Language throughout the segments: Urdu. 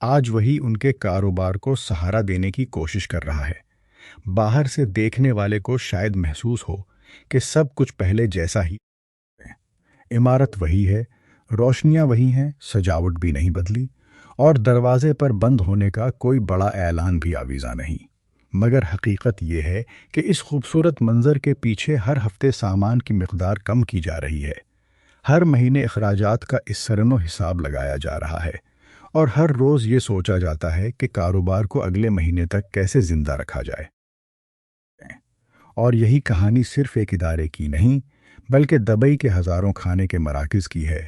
آج وہی ان کے کاروبار کو سہارا دینے کی کوشش کر رہا ہے۔ باہر سے دیکھنے والے کو شاید محسوس ہو کہ سب کچھ پہلے جیسا ہی ہے۔ عمارت وہی ہے، روشنیاں وہی ہیں، سجاوٹ بھی نہیں بدلی، اور دروازے پر بند ہونے کا کوئی بڑا اعلان بھی آویزاں نہیں۔ مگر حقیقت یہ ہے کہ اس خوبصورت منظر کے پیچھے ہر ہفتے سامان کی مقدار کم کی جا رہی ہے، ہر مہینے اخراجات کا اس سرن و حساب لگایا جا رہا ہے، اور ہر روز یہ سوچا جاتا ہے کہ کاروبار کو اگلے مہینے تک کیسے زندہ رکھا جائے۔ اور یہی کہانی صرف ایک ادارے کی نہیں، بلکہ دبئی کے ہزاروں کھانے کے مراکز کی ہے،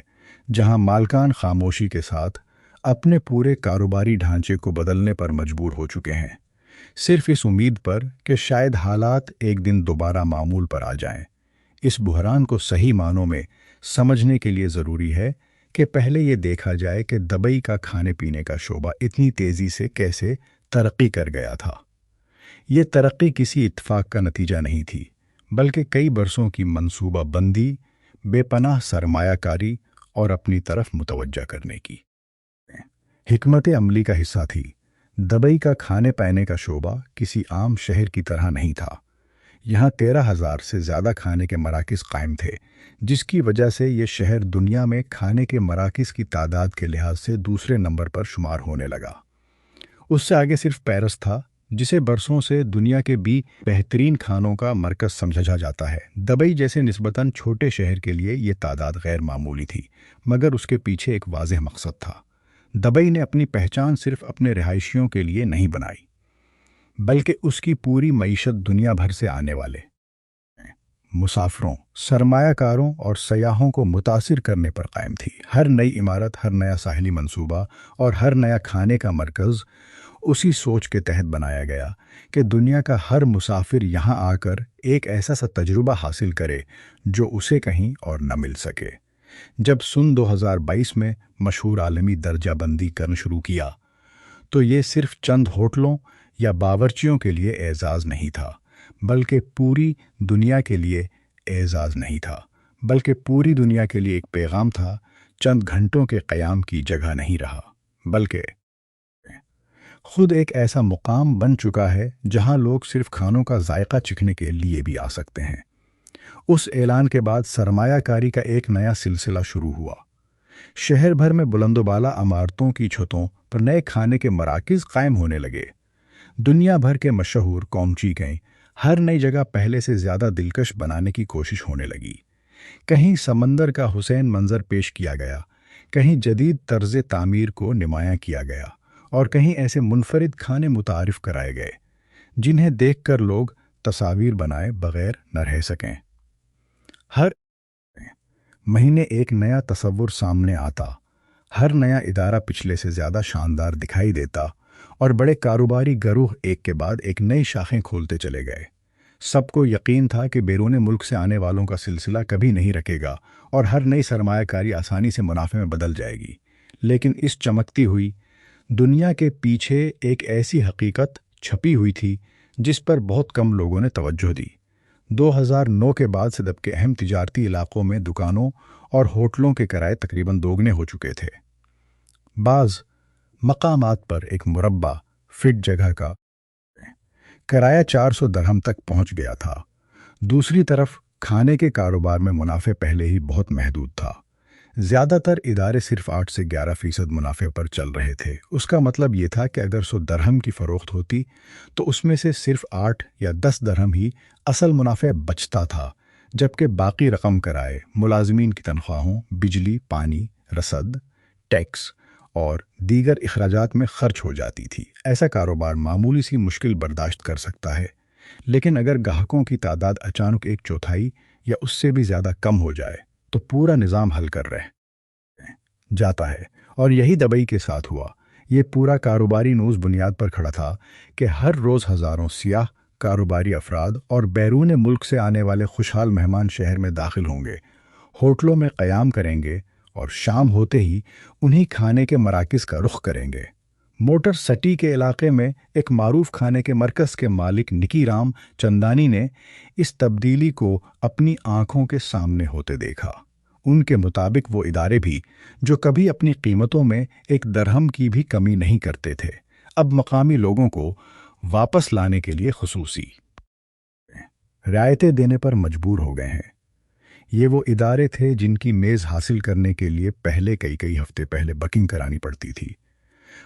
جہاں مالکان خاموشی کے ساتھ اپنے پورے کاروباری ڈھانچے کو بدلنے پر مجبور ہو چکے ہیں، صرف اس امید پر کہ شاید حالات ایک دن دوبارہ معمول پر آ جائیں۔ اس بحران کو صحیح معنوں میں سمجھنے کے لیے ضروری ہے کہ پہلے یہ دیکھا جائے کہ دبئی کا کھانے پینے کا شعبہ اتنی تیزی سے کیسے ترقی کر گیا تھا۔ یہ ترقی کسی اتفاق کا نتیجہ نہیں تھی، بلکہ کئی برسوں کی منصوبہ بندی، بے پناہ سرمایہ کاری اور اپنی طرف متوجہ کرنے کی حکمت عملی کا حصہ تھی۔ دبئی کا کھانے پینے کا شعبہ کسی عام شہر کی طرح نہیں تھا۔ یہاں 13,000 سے زیادہ کھانے کے مراکز قائم تھے، جس کی وجہ سے یہ شہر دنیا میں کھانے کے مراکز کی تعداد کے لحاظ سے دوسرے نمبر پر شمار ہونے لگا۔ اس سے آگے صرف پیرس تھا، جسے برسوں سے دنیا کے بہترین کھانوں کا مرکز سمجھا جاتا ہے۔ دبئی جیسے نسبتاً چھوٹے شہر کے لیے یہ تعداد غیر معمولی تھی، مگر اس کے پیچھے ایک واضح مقصد تھا۔ دبئی نے اپنی پہچان صرف اپنے رہائشیوں کے لیے نہیں بنائی، بلکہ اس کی پوری معیشت دنیا بھر سے آنے والے مسافروں، سرمایہ کاروں اور سیاحوں کو متاثر کرنے پر قائم تھی۔ ہر نئی عمارت، ہر نیا ساحلی منصوبہ اور ہر نیا کھانے کا مرکز اسی سوچ کے تحت بنایا گیا کہ دنیا کا ہر مسافر یہاں آ کر ایک ایسا تجربہ حاصل کرے جو اسے کہیں اور نہ مل سکے۔ جب سن 2022 میں مشہور عالمی درجہ بندی کرنا شروع کیا، تو یہ صرف چند ہوٹلوں یا باورچیوں کے لیے اعزاز نہیں تھا، بلکہ پوری دنیا کے لیے اعزاز نہیں تھا، بلکہ پوری دنیا کے لیے ایک پیغام تھا۔ چند گھنٹوں کے قیام کی جگہ نہیں رہا، بلکہ خود ایک ایسا مقام بن چکا ہے جہاں لوگ صرف کھانوں کا ذائقہ چکھنے کے لیے بھی آ سکتے ہیں۔ اس اعلان کے بعد سرمایہ کاری کا ایک نیا سلسلہ شروع ہوا۔ شہر بھر میں بلند و بالا عمارتوں کی چھتوں پر نئے کھانے کے مراکز قائم ہونے لگے۔ دنیا بھر کے مشہور قومچی گئیں ہر نئی جگہ پہلے سے زیادہ دلکش بنانے کی کوشش ہونے لگی۔ کہیں سمندر کا حسین منظر پیش کیا گیا، کہیں جدید طرز تعمیر کو نمایاں کیا گیا، اور کہیں ایسے منفرد کھانے متعارف کرائے گئے جنہیں دیکھ کر لوگ تصاویر بنائے بغیر نہ رہ سکیں۔ ہر مہینے ایک نیا تصور سامنے آتا، ہر نیا ادارہ پچھلے سے زیادہ شاندار دکھائی دیتا، اور بڑے کاروباری گروہ ایک کے بعد ایک نئی شاخیں کھولتے چلے گئے۔ سب کو یقین تھا کہ بیرون ملک سے آنے والوں کا سلسلہ کبھی نہیں رکے گا، اور ہر نئی سرمایہ کاری آسانی سے منافع میں بدل جائے گی۔ لیکن اس چمکتی ہوئی دنیا کے پیچھے ایک ایسی حقیقت چھپی ہوئی تھی جس پر بہت کم لوگوں نے توجہ دی۔ 2009 کے بعد سے دب کے اہم تجارتی علاقوں میں دکانوں اور ہوٹلوں کے کرائے تقریباً دوگنے ہو چکے تھے۔ بعض مقامات پر ایک مربع فٹ جگہ کا کرایہ 400 درہم تک پہنچ گیا تھا۔ دوسری طرف کھانے کے کاروبار میں منافع پہلے ہی بہت محدود تھا۔ زیادہ تر ادارے صرف 8 سے 11% منافع پر چل رہے تھے۔ اس کا مطلب یہ تھا کہ اگر 100 درہم کی فروخت ہوتی تو اس میں سے صرف 8 یا 10 درہم ہی اصل منافع بچتا تھا، جبکہ باقی رقم کرائے، ملازمین کی تنخواہوں، بجلی، پانی، رسد، ٹیکس اور دیگر اخراجات میں خرچ ہو جاتی تھی۔ ایسا کاروبار معمولی سی مشکل برداشت کر سکتا ہے، لیکن اگر گاہکوں کی تعداد اچانک 1/4 یا اس سے بھی زیادہ کم ہو جائے تو پورا نظام ہل کر رہ جاتا ہے۔ اور یہی دبئی کے ساتھ ہوا۔ یہ پورا کاروباری نوز بنیاد پر کھڑا تھا کہ ہر روز ہزاروں سیاح، کاروباری افراد اور بیرون ملک سے آنے والے خوشحال مہمان شہر میں داخل ہوں گے، ہوٹلوں میں قیام کریں گے، اور شام ہوتے ہی انہی کھانے کے مراکز کا رخ کریں گے۔ موٹر سٹی کے علاقے میں ایک معروف کھانے کے مرکز کے مالک نکی رام چندانی نے اس تبدیلی کو اپنی آنکھوں کے سامنے ہوتے دیکھا۔ ان کے مطابق وہ ادارے بھی جو کبھی اپنی قیمتوں میں ایک درہم کی بھی کمی نہیں کرتے تھے، اب مقامی لوگوں کو واپس لانے کے لیے خصوصی رعایتیں دینے پر مجبور ہو گئے ہیں۔ یہ وہ ادارے تھے جن کی میز حاصل کرنے کے لیے پہلے کئی ہفتے پہلے بکنگ کرانی پڑتی تھی،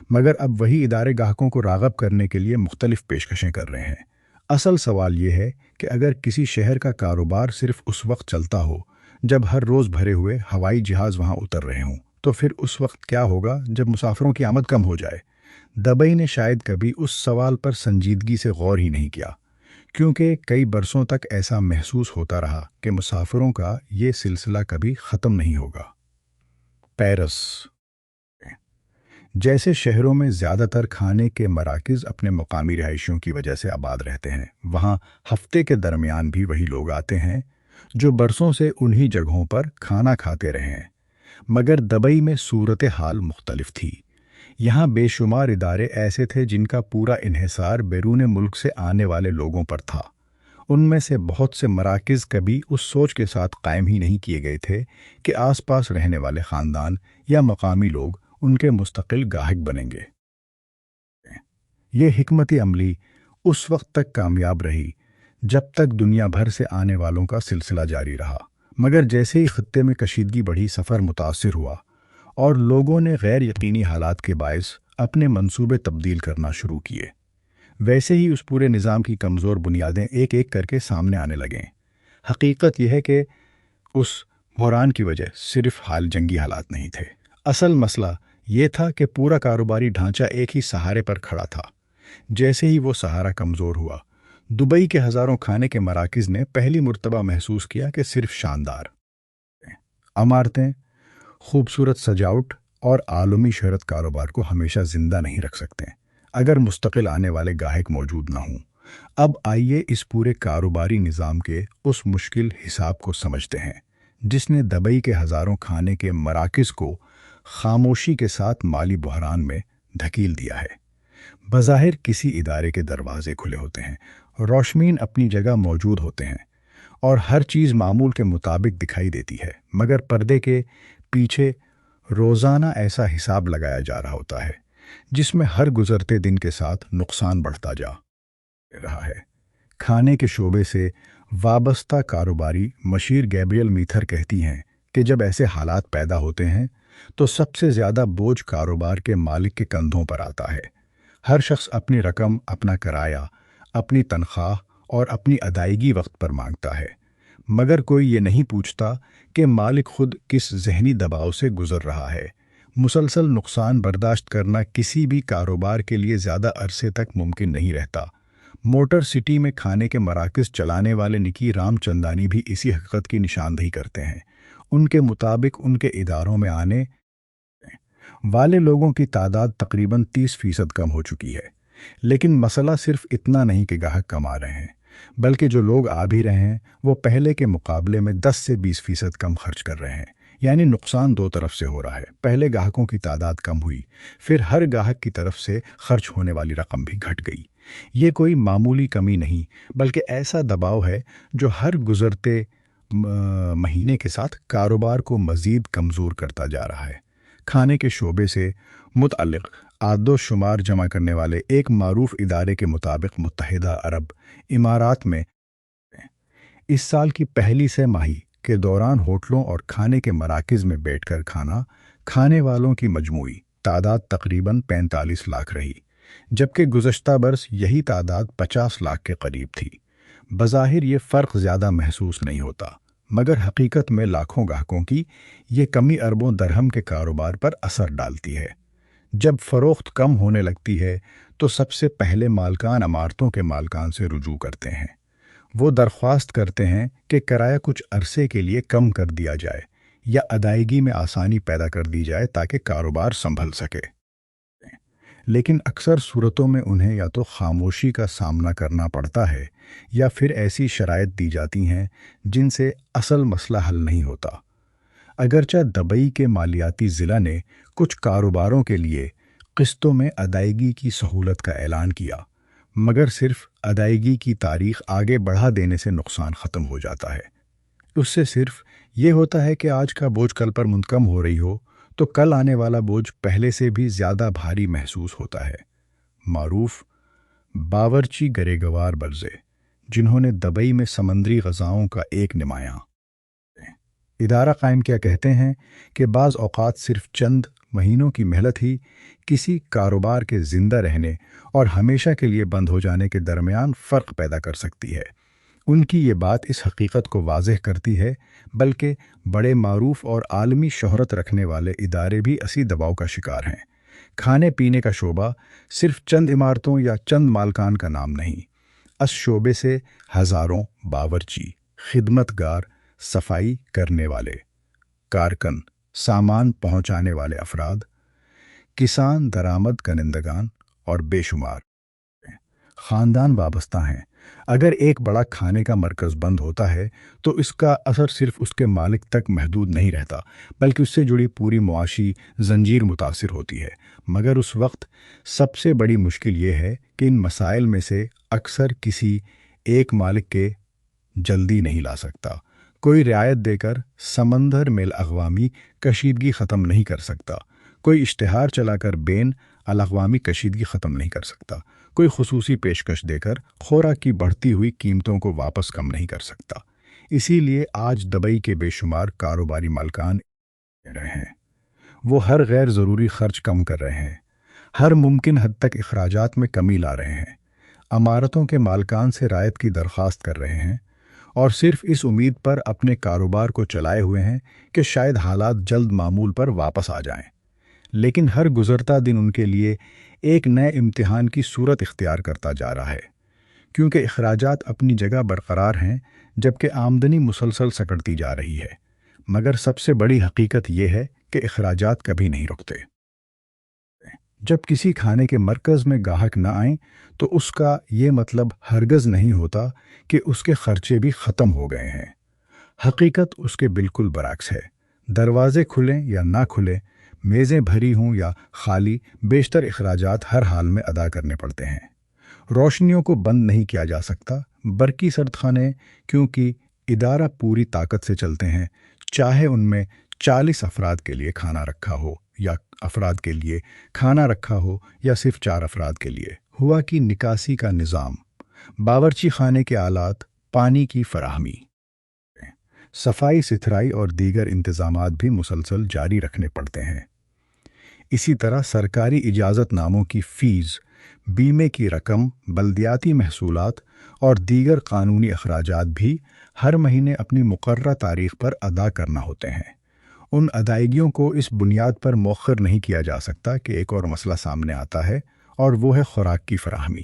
مگر اب وہی ادارے گاہکوں کو راغب کرنے کے لیے مختلف پیشکشیں کر رہے ہیں۔ اصل سوال یہ ہے کہ اگر کسی شہر کا کاروبار صرف اس وقت چلتا ہو جب ہر روز بھرے ہوئے ہوائی جہاز وہاں اتر رہے ہوں، تو پھر اس وقت کیا ہوگا جب مسافروں کی آمد کم ہو جائے؟ دبئی نے شاید کبھی اس سوال پر سنجیدگی سے غور ہی نہیں کیا، کیونکہ کئی برسوں تک ایسا محسوس ہوتا رہا کہ مسافروں کا یہ سلسلہ کبھی ختم نہیں ہوگا۔ پیرس جیسے شہروں میں زیادہ تر کھانے کے مراکز اپنے مقامی رہائشیوں کی وجہ سے آباد رہتے ہیں، وہاں ہفتے کے درمیان بھی وہی لوگ آتے ہیں جو برسوں سے انہی جگہوں پر کھانا کھاتے رہے ہیں۔ مگر دبئی میں صورتحال مختلف تھی۔ یہاں بے شمار ادارے ایسے تھے جن کا پورا انحصار بیرون ملک سے آنے والے لوگوں پر تھا۔ ان میں سے بہت سے مراکز کبھی اس سوچ کے ساتھ قائم ہی نہیں کیے گئے تھے کہ آس پاس رہنے والے خاندان یا مقامی لوگ ان کے مستقل گاہک بنیں گے۔ یہ حکمت عملی اس وقت تک کامیاب رہی جب تک دنیا بھر سے آنے والوں کا سلسلہ جاری رہا، مگر جیسے ہی خطے میں کشیدگی بڑھی، سفر متاثر ہوا اور لوگوں نے غیر یقینی حالات کے باعث اپنے منصوبے تبدیل کرنا شروع کیے، ویسے ہی اس پورے نظام کی کمزور بنیادیں ایک ایک کر کے سامنے آنے لگیں۔ حقیقت یہ ہے کہ اس بحران کی وجہ صرف جنگی حالات نہیں تھے۔ اصل مسئلہ یہ تھا کہ پورا کاروباری ڈھانچہ ایک ہی سہارے پر کھڑا تھا۔ جیسے ہی وہ سہارا کمزور ہوا، دبئی کے ہزاروں کھانے کے مراکز نے پہلی مرتبہ محسوس کیا کہ صرف شاندار عمارتیں، خوبصورت سجاوٹ اور عالمی شہرت کاروبار کو ہمیشہ زندہ نہیں رکھ سکتے اگر مستقل آنے والے گاہک موجود نہ ہوں۔ اب آئیے اس پورے کاروباری نظام کے اس مشکل حساب کو سمجھتے ہیں جس نے دبئی کے ہزاروں کھانے کے مراکز کو خاموشی کے ساتھ مالی بحران میں دھکیل دیا ہے۔ بظاہر کسی ادارے کے دروازے کھلے ہوتے ہیں، روشمین اپنی جگہ موجود ہوتے ہیں اور ہر چیز معمول کے مطابق دکھائی دیتی ہے، مگر پردے کے پیچھے روزانہ ایسا حساب لگایا جا رہا ہوتا ہے جس میں ہر گزرتے دن کے ساتھ نقصان بڑھتا جا رہا ہے۔ کھانے کے شعبے سے وابستہ کاروباری مشیر گیبریل میتھر کہتی ہیں کہ جب ایسے حالات پیدا ہوتے ہیں تو سب سے زیادہ بوجھ کاروبار کے مالک کے کندھوں پر آتا ہے۔ ہر شخص اپنی رقم، اپنا کرایہ، اپنی تنخواہ اور اپنی ادائیگی وقت پر مانگتا ہے، مگر کوئی یہ نہیں پوچھتا کہ مالک خود کس ذہنی دباؤ سے گزر رہا ہے۔ مسلسل نقصان برداشت کرنا کسی بھی کاروبار کے لیے زیادہ عرصے تک ممکن نہیں رہتا۔ موٹر سٹی میں کھانے کے مراکز چلانے والے نکی رام چندانی بھی اسی حقیقت کی نشاندہی کرتے ہیں۔ ان کے مطابق ان کے اداروں میں آنے والے لوگوں کی تعداد تقریباً 30% کم ہو چکی ہے، لیکن مسئلہ صرف اتنا نہیں کہ گاہک کم آ رہے ہیں، بلکہ جو لوگ آ بھی رہے ہیں وہ پہلے کے مقابلے میں 10 سے 20% کم خرچ کر رہے ہیں، یعنی نقصان دو طرف سے ہو رہا ہے۔ پہلے گاہکوں کی تعداد کم ہوئی، پھر ہر گاہک کی طرف سے خرچ ہونے والی رقم بھی گھٹ گئی۔ یہ کوئی معمولی کمی نہیں، بلکہ ایسا دباؤ ہے جو ہر گزرتے مہینے کے ساتھ کاروبار کو مزید کمزور کرتا جا رہا ہے۔ کھانے کے شعبے سے متعلق اعداد و شمار جمع کرنے والے ایک معروف ادارے کے مطابق متحدہ عرب امارات میں اس سال کی پہلی سہ ماہی کے دوران ہوٹلوں اور کھانے کے مراکز میں بیٹھ کر کھانا کھانے والوں کی مجموعی تعداد تقریباً 45 لاکھ رہی، جبکہ گزشتہ برس یہی تعداد 50 لاکھ کے قریب تھی۔ بظاہر یہ فرق زیادہ محسوس نہیں ہوتا، مگر حقیقت میں لاکھوں گاہکوں کی یہ کمی اربوں درہم کے کاروبار پر اثر ڈالتی ہے۔ جب فروخت کم ہونے لگتی ہے تو سب سے پہلے مالکان عمارتوں کے مالکان سے رجوع کرتے ہیں۔ وہ درخواست کرتے ہیں کہ کرایہ کچھ عرصے کے لیے کم کر دیا جائے یا ادائیگی میں آسانی پیدا کر دی جائے تاکہ کاروبار سنبھل سکے۔ لیکن اکثر صورتوں میں انہیں یا تو خاموشی کا سامنا کرنا پڑتا ہے یا پھر ایسی شرائط دی جاتی ہیں جن سے اصل مسئلہ حل نہیں ہوتا۔ اگرچہ دبئی کے مالیاتی ضلع نے کچھ کاروباروں کے لیے قسطوں میں ادائیگی کی سہولت کا اعلان کیا، مگر صرف ادائیگی کی تاریخ آگے بڑھا دینے سے نقصان ختم ہو جاتا ہے۔ اس سے صرف یہ ہوتا ہے کہ آج کا بوجھ کل پر منتقم ہو رہی ہو تو کل آنے والا بوجھ پہلے سے بھی زیادہ بھاری محسوس ہوتا ہے۔ معروف باورچی گریگوار برزے، جنہوں نے دبئی میں سمندری غذاؤں کا ایک نمایاں ادارہ قائم کیا، کہتے ہیں کہ بعض اوقات صرف چند مہینوں کی محنت ہی کسی کاروبار کے زندہ رہنے اور ہمیشہ کے لیے بند ہو جانے کے درمیان فرق پیدا کر سکتی ہے۔ ان کی یہ بات اس حقیقت کو واضح کرتی ہے، بلکہ بڑے معروف اور عالمی شہرت رکھنے والے ادارے بھی اسی دباؤ کا شکار ہیں۔ کھانے پینے کا شعبہ صرف چند عمارتوں یا چند مالکان کا نام نہیں، اس شعبے سے ہزاروں باورچی، خدمت گار، صفائی کرنے والے، کارکن، سامان پہنچانے والے افراد، کسان، درآمد کنندگان اور بے شمار خاندان وابستہ ہیں۔ اگر ایک بڑا کھانے کا مرکز بند ہوتا ہے تو اس کا اثر صرف اس کے مالک تک محدود نہیں رہتا، بلکہ اس سے جڑی پوری معاشی زنجیر متاثر ہوتی ہے۔ مگر اس وقت سب سے بڑی مشکل یہ ہے کہ ان مسائل میں سے اکثر کسی ایک مالک کے جلدی نہیں لا سکتا۔ کوئی رعایت دے کر سمندر میل اقوامی کشیدگی ختم نہیں کر سکتا، کوئی اشتہار چلا کر بین الاقوامی کشیدگی ختم نہیں کر سکتا، کوئی خصوصی پیشکش دے کر خوراک کی بڑھتی ہوئی قیمتوں کو واپس کم نہیں کر سکتا۔ اسی لیے آج دبئی کے بے شمار کاروباری مالکان رہے ہیں، وہ ہر غیر ضروری خرچ کم کر رہے ہیں، ہر ممکن حد تک اخراجات میں کمی لا رہے ہیں، عمارتوں کے مالکان سے رعایت کی درخواست کر رہے ہیں، اور صرف اس امید پر اپنے کاروبار کو چلائے ہوئے ہیں کہ شاید حالات جلد معمول پر واپس آ جائیں۔ لیکن ہر گزرتا دن ان کے لیے ایک نئے امتحان کی صورت اختیار کرتا جا رہا ہے، کیونکہ اخراجات اپنی جگہ برقرار ہیں جبکہ آمدنی مسلسل سکڑتی جا رہی ہے۔ مگر سب سے بڑی حقیقت یہ ہے کہ اخراجات کبھی نہیں رکتے۔ جب کسی کھانے کے مرکز میں گاہک نہ آئیں تو اس کا یہ مطلب ہرگز نہیں ہوتا کہ اس کے خرچے بھی ختم ہو گئے ہیں۔ حقیقت اس کے بالکل برعکس ہے۔ دروازے کھلیں یا نہ کھلیں، میزیں بھری ہوں یا خالی، بیشتر اخراجات ہر حال میں ادا کرنے پڑتے ہیں۔ روشنیوں کو بند نہیں کیا جا سکتا، برقی سردخانے کیونکہ ادارہ پوری طاقت سے چلتے ہیں، چاہے ان میں 40 افراد کے لیے کھانا رکھا ہو یا افراد کے لیے کھانا رکھا ہو یا صرف 4 افراد کے لیے۔ ہوا کی نکاسی کا نظام، باورچی خانے کے آلات، پانی کی فراہمی، صفائی ستھرائی اور دیگر انتظامات بھی مسلسل جاری رکھنے پڑتے ہیں۔ اسی طرح سرکاری اجازت ناموں کی فیس، بیمے کی رقم، بلدیاتی محصولات اور دیگر قانونی اخراجات بھی ہر مہینے اپنی مقررہ تاریخ پر ادا کرنا ہوتے ہیں۔ ان ادائیگیوں کو اس بنیاد پر مؤخر نہیں کیا جا سکتا کہ ایک اور مسئلہ سامنے آتا ہے، اور وہ ہے خوراک کی فراہمی۔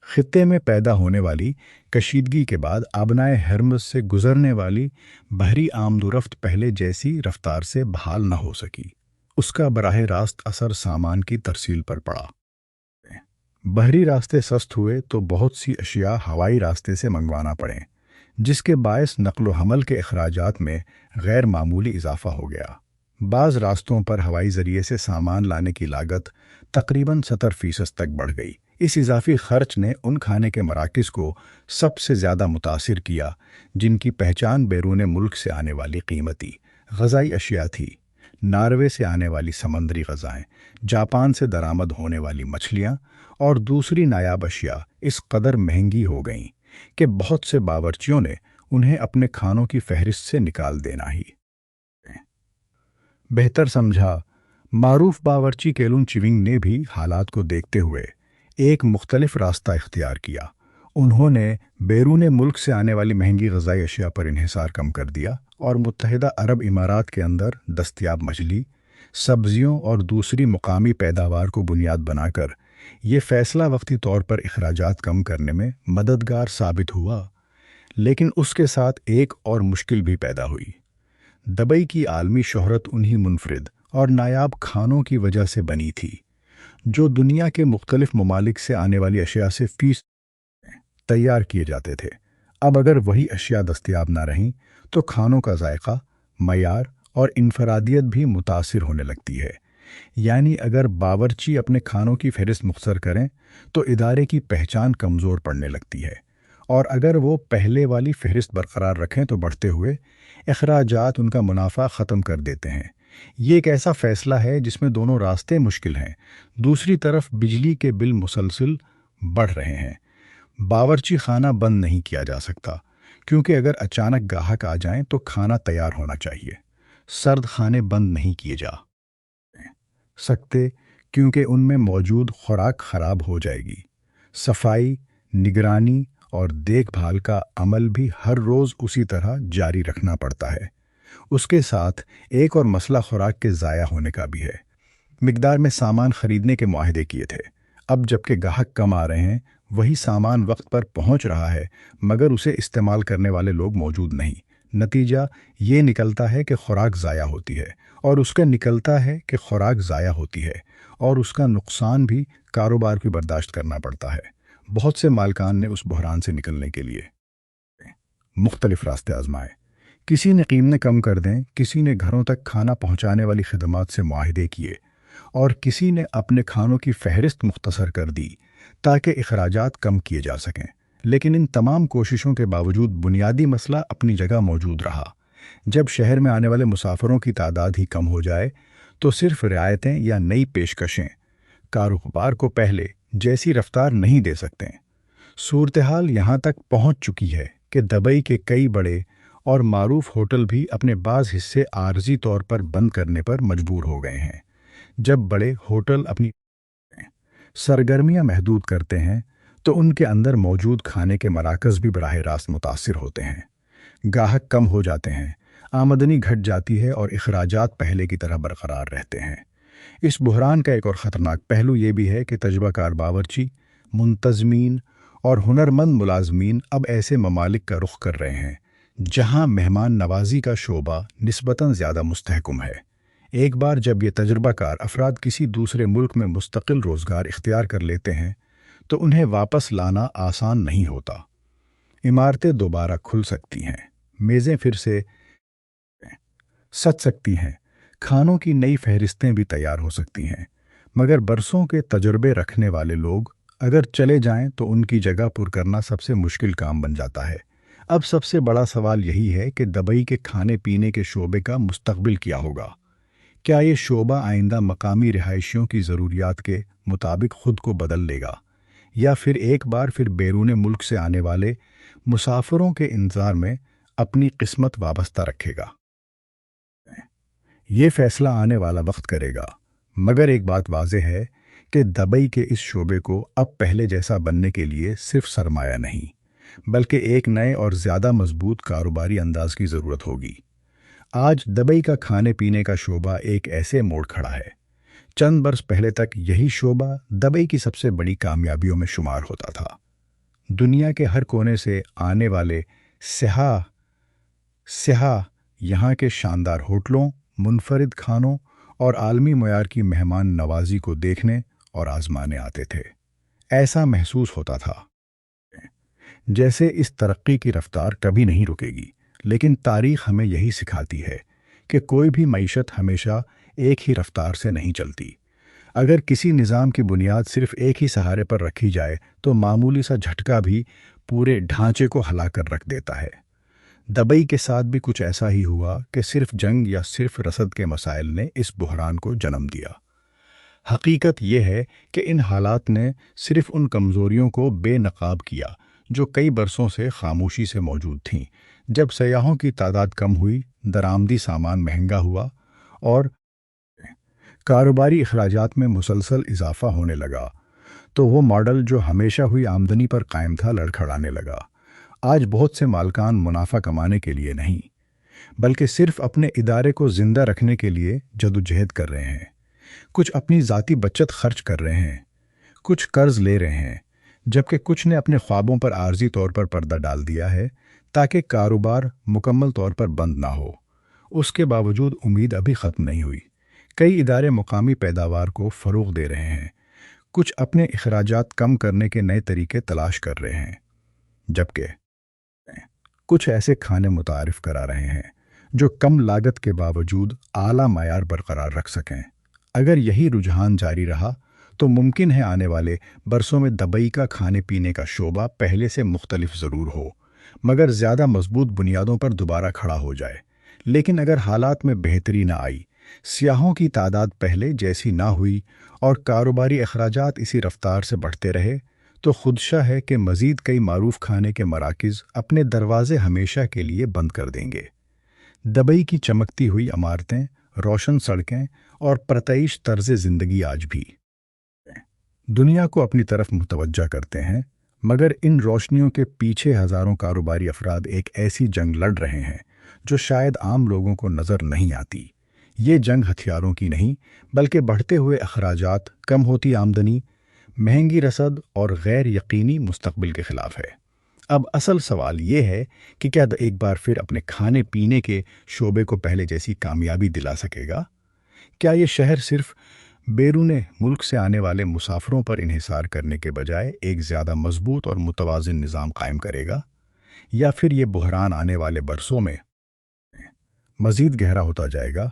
خطے میں پیدا ہونے والی کشیدگی کے بعد آبنائے ہرمز سے گزرنے والی بحری آمد و رفت پہلے جیسی رفتار سے بحال نہ ہو سکی۔ اس کا براہ راست اثر سامان کی ترسیل پر پڑا۔ بحری راستے سست ہوئے تو بہت سی اشیاء ہوائی راستے سے منگوانا پڑیں، جس کے باعث نقل و حمل کے اخراجات میں غیر معمولی اضافہ ہو گیا۔ بعض راستوں پر ہوائی ذریعے سے سامان لانے کی لاگت تقریباً 70% تک بڑھ گئی۔ اس اضافی خرچ نے ان کھانے کے مراکز کو سب سے زیادہ متاثر کیا جن کی پہچان بیرون ملک سے آنے والی قیمتی غذائی اشیاء تھی۔ ناروے سے آنے والی سمندری غذائیں، جاپان سے درآمد ہونے والی مچھلیاں اور دوسری نایاب اشیاء اس قدر مہنگی ہو گئیں کہ بہت سے باورچیوں نے انہیں اپنے کھانوں کی فہرست سے نکال دینا ہی بہتر سمجھا۔ معروف باورچی کیلون چیونگ نے بھی حالات کو دیکھتے ہوئے ایک مختلف راستہ اختیار کیا۔ انہوں نے بیرون ملک سے آنے والی مہنگی غذائی اشیاء پر انحصار کم کر دیا اور متحدہ عرب امارات کے اندر دستیاب مچھلی، سبزیوں اور دوسری مقامی پیداوار کو بنیاد بنا کر یہ فیصلہ وقتی طور پر اخراجات کم کرنے میں مددگار ثابت ہوا۔ لیکن اس کے ساتھ ایک اور مشکل بھی پیدا ہوئی۔ دبئی کی عالمی شہرت انہی منفرد اور نایاب کھانوں کی وجہ سے بنی تھی جو دنیا کے مختلف ممالک سے آنے والی اشیاء سے تیار کیے جاتے تھے۔ اب اگر وہی اشیاء دستیاب نہ رہیں تو کھانوں کا ذائقہ، معیار اور انفرادیت بھی متاثر ہونے لگتی ہے۔ یعنی اگر باورچی اپنے کھانوں کی فہرست مختصر کریں تو ادارے کی پہچان کمزور پڑنے لگتی ہے، اور اگر وہ پہلے والی فہرست برقرار رکھیں تو بڑھتے ہوئے اخراجات ان کا منافع ختم کر دیتے ہیں۔ یہ ایک ایسا فیصلہ ہے جس میں دونوں راستے مشکل ہیں۔ دوسری طرف بجلی کے بل مسلسل بڑھ رہے ہیں۔ باورچی خانہ بند نہیں کیا جا سکتا کیونکہ اگر اچانک گاہک آ جائیں تو کھانا تیار ہونا چاہیے۔ سرد خانے بند نہیں کیے جا سکتے کیونکہ ان میں موجود خوراک خراب ہو جائے گی۔ صفائی، نگرانی اور دیکھ بھال کا عمل بھی ہر روز اسی طرح جاری رکھنا پڑتا ہے۔ اس کے ساتھ ایک اور مسئلہ خوراک کے ضائع ہونے کا بھی ہے۔ مقدار میں سامان خریدنے کے معاہدے کیے تھے، اب جب کہ گاہک کم آ رہے ہیں وہی سامان وقت پر پہنچ رہا ہے مگر اسے استعمال کرنے والے لوگ موجود نہیں۔ نتیجہ یہ نکلتا ہے کہ خوراک ضائع ہوتی ہے اور اس کا نقصان بھی کاروبار کی برداشت کرنا پڑتا ہے۔ بہت سے مالکان نے اس بحران سے نکلنے کے لیے مختلف راستے آزمائے۔ کسی نے قیمتیں کم کر دیں، کسی نے گھروں تک کھانا پہنچانے والی خدمات سے معاہدے کیے اور کسی نے اپنے کھانوں کی فہرست مختصر کر دی تاکہ اخراجات کم کیے جا سکیں۔ لیکن ان تمام کوششوں کے باوجود بنیادی مسئلہ اپنی جگہ موجود رہا۔ جب شہر میں آنے والے مسافروں کی تعداد ہی کم ہو جائے تو صرف رعایتیں یا نئی پیشکشیں کاروبار کو پہلے جیسی رفتار نہیں دے سکتے۔ صورتحال یہاں تک پہنچ چکی ہے کہ دبئی کے کئی بڑے اور معروف ہوٹل بھی اپنے بعض حصے عارضی طور پر بند کرنے پر مجبور ہو گئے ہیں۔ جب بڑے ہوٹل اپنی سرگرمیاں محدود کرتے ہیں تو ان کے اندر موجود کھانے کے مراکز بھی براہ راست متاثر ہوتے ہیں۔ گاہک کم ہو جاتے ہیں، آمدنی گھٹ جاتی ہے اور اخراجات پہلے کی طرح برقرار رہتے ہیں۔ اس بحران کا ایک اور خطرناک پہلو یہ بھی ہے کہ تجربہ کار باورچی، منتظمین اور ہنرمند ملازمین اب ایسے ممالک کا رخ کر رہے ہیں جہاں مہمان نوازی کا شعبہ نسبتاً زیادہ مستحکم ہے۔ ایک بار جب یہ تجربہ کار افراد کسی دوسرے ملک میں مستقل روزگار اختیار کر لیتے ہیں تو انہیں واپس لانا آسان نہیں ہوتا۔ عمارتیں دوبارہ کھل سکتی ہیں، میزیں پھر سے سج سکتی ہیں، کھانوں کی نئی فہرستیں بھی تیار ہو سکتی ہیں، مگر برسوں کے تجربے رکھنے والے لوگ اگر چلے جائیں تو ان کی جگہ پر کرنا سب سے مشکل کام بن جاتا ہے۔ اب سب سے بڑا سوال یہی ہے کہ دبئی کے کھانے پینے کے شعبے کا مستقبل کیا ہوگا؟ کیا یہ شعبہ آئندہ مقامی رہائشیوں کی ضروریات کے مطابق خود کو بدل لے گا یا پھر ایک بار پھر بیرون ملک سے آنے والے مسافروں کے انتظار میں اپنی قسمت وابستہ رکھے گا؟ یہ فیصلہ آنے والا وقت کرے گا، مگر ایک بات واضح ہے کہ دبئی کے اس شعبے کو اب پہلے جیسا بننے کے لیے صرف سرمایہ نہیں بلکہ ایک نئے اور زیادہ مضبوط کاروباری انداز کی ضرورت ہوگی۔ آج دبئی کا کھانے پینے کا شعبہ ایک ایسے موڑ کھڑا ہے۔ چند برس پہلے تک یہی شعبہ دبئی کی سب سے بڑی کامیابیوں میں شمار ہوتا تھا۔ دنیا کے ہر کونے سے آنے والے سیاح یہاں کے شاندار ہوٹلوں، منفرد کھانوں اور عالمی معیار کی مہمان نوازی کو دیکھنے اور آزمانے آتے تھے۔ ایسا محسوس ہوتا تھا جیسے اس ترقی کی رفتار کبھی نہیں رکے گی، لیکن تاریخ ہمیں یہی سکھاتی ہے کہ کوئی بھی معیشت ہمیشہ ایک ہی رفتار سے نہیں چلتی۔ اگر کسی نظام کی بنیاد صرف ایک ہی سہارے پر رکھی جائے تو معمولی سا جھٹکا بھی پورے ڈھانچے کو ہلا کر رکھ دیتا ہے۔ دبئی کے ساتھ بھی کچھ ایسا ہی ہوا کہ صرف جنگ یا صرف رسد کے مسائل نے اس بحران کو جنم دیا۔ حقیقت یہ ہے کہ ان حالات نے صرف ان کمزوریوں کو بے نقاب کیا جو کئی برسوں سے خاموشی سے موجود تھیں۔ جب سیاحوں کی تعداد کم ہوئی، درآمدی سامان مہنگا ہوا اور کاروباری اخراجات میں مسلسل اضافہ ہونے لگا تو وہ ماڈل جو ہمیشہ ہوئی آمدنی پر قائم تھا لڑکھڑانے لگا۔ آج بہت سے مالکان منافع کمانے کے لیے نہیں بلکہ صرف اپنے ادارے کو زندہ رکھنے کے لیے جدوجہد کر رہے ہیں۔ کچھ اپنی ذاتی بچت خرچ کر رہے ہیں، کچھ قرض لے رہے ہیں، جبکہ کچھ نے اپنے خوابوں پر عارضی طور پر پردہ ڈال دیا ہے تاکہ کاروبار مکمل طور پر بند نہ ہو۔ اس کے باوجود امید ابھی ختم نہیں ہوئی۔ کئی ادارے مقامی پیداوار کو فروغ دے رہے ہیں، کچھ اپنے اخراجات کم کرنے کے نئے طریقے تلاش کر رہے ہیں، جبکہ کچھ ایسے کھانے متعارف کرا رہے ہیں جو کم لاگت کے باوجود اعلیٰ معیار برقرار رکھ سکیں۔ اگر یہی رجحان جاری رہا تو ممکن ہے آنے والے برسوں میں دبئی کا کھانے پینے کا شعبہ پہلے سے مختلف ضرور ہو، مگر زیادہ مضبوط بنیادوں پر دوبارہ کھڑا ہو جائے۔ لیکن اگر حالات میں بہتری نہ آئی، سیاحوں کی تعداد پہلے جیسی نہ ہوئی اور کاروباری اخراجات اسی رفتار سے بڑھتے رہے، تو خدشہ ہے کہ مزید کئی معروف کھانے کے مراکز اپنے دروازے ہمیشہ کے لیے بند کر دیں گے۔ دبئی کی چمکتی ہوئی عمارتیں، روشن سڑکیں اور پرتعیش طرز زندگی آج بھی دنیا کو اپنی طرف متوجہ کرتے ہیں، مگر ان روشنیوں کے پیچھے ہزاروں کاروباری افراد ایک ایسی جنگ لڑ رہے ہیں جو شاید عام لوگوں کو نظر نہیں آتی۔ یہ جنگ ہتھیاروں کی نہیں، بلکہ بڑھتے ہوئے اخراجات، کم ہوتی آمدنی، مہنگی رسد اور غیر یقینی مستقبل کے خلاف ہے۔ اب اصل سوال یہ ہے کہ کیا ایک بار پھر اپنے کھانے پینے کے شعبے کو پہلے جیسی کامیابی دلا سکے گا؟ کیا یہ شہر صرف بیرون ملک سے آنے والے مسافروں پر انحصار کرنے کے بجائے ایک زیادہ مضبوط اور متوازن نظام قائم کرے گا؟ یا پھر یہ بحران آنے والے برسوں میں مزید گہرا ہوتا جائے گا؟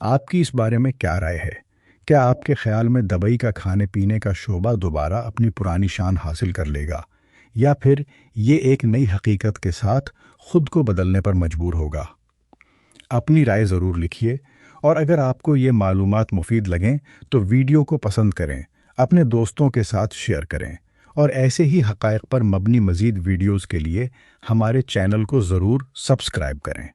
آپ کی اس بارے میں کیا رائے ہے؟ کیا آپ کے خیال میں دبئی کا کھانے پینے کا شعبہ دوبارہ اپنی پرانی شان حاصل کر لے گا، یا پھر یہ ایک نئی حقیقت کے ساتھ خود کو بدلنے پر مجبور ہوگا؟ اپنی رائے ضرور لکھیے، اور اگر آپ کو یہ معلومات مفید لگیں تو ویڈیو کو پسند کریں، اپنے دوستوں کے ساتھ شیئر کریں، اور ایسے ہی حقائق پر مبنی مزید ویڈیوز کے لیے ہمارے چینل کو ضرور سبسکرائب کریں۔